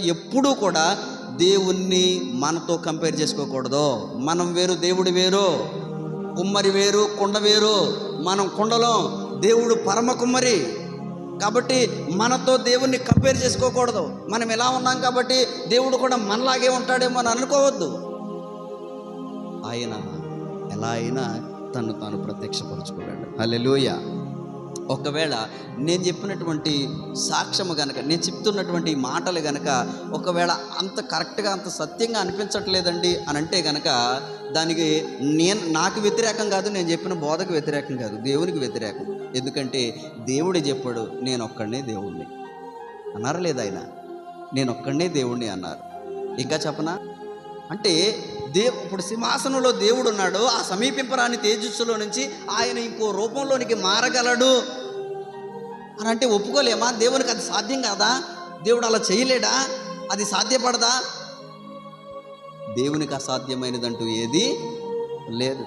ఎప్పుడూ కూడా దేవుణ్ణి మనతో కంపేర్ చేసుకోకూడదు. మనం వేరు, దేవుడు వేరు. కుమ్మరి వేరు, కుండ వేరు. మనం కుండలో, దేవుడు పరమ కుమ్మరి. కాబట్టి మనతో దేవుణ్ణి కంపేర్ చేసుకోకూడదు. మనం ఎలా ఉన్నాం కాబట్టి దేవుడు కూడా మనలాగే ఉంటాడేమో అని అనుకోవద్దు. ఆయన ఎలా అయినా తను తాను ప్రత్యక్షపరచుకోలేడు. హల్లెలూయా. ఒకవేళ నేను చెప్పినటువంటి సాక్ష్యము గనక, నేను చెప్తున్నటువంటి మాటలు గనక ఒకవేళ అంత కరెక్ట్గా, అంత సత్యంగా అనిపించట్లేదండి అని అంటే గనక దానికి నాకు వ్యతిరేకం కాదు, నేను చెప్పిన బోధకు వ్యతిరేకం కాదు, దేవునికి వ్యతిరేకం. ఎందుకంటే దేవుడే చెప్పాడు, నేను ఒక్కడనే దేవుణ్ణి అన్నారు. లేదా ఆయన నేను ఒక్కడనే దేవుణ్ణి అన్నారు. ఇంకా చెప్పనా అంటే ఇప్పుడు సింహాసనంలో దేవుడు ఉన్నాడు. ఆ సమీపింపరాని తేజస్సులో నుంచి ఆయన ఇంకో రూపంలోనికి మారగలడు అని అంటే ఒప్పుకోలేమా? దేవునికి అది సాధ్యం కాదా? దేవుడు అలా చేయలేడా? అది సాధ్యపడదా? దేవునికి అసాధ్యమైనదంటూ ఏది లేదు.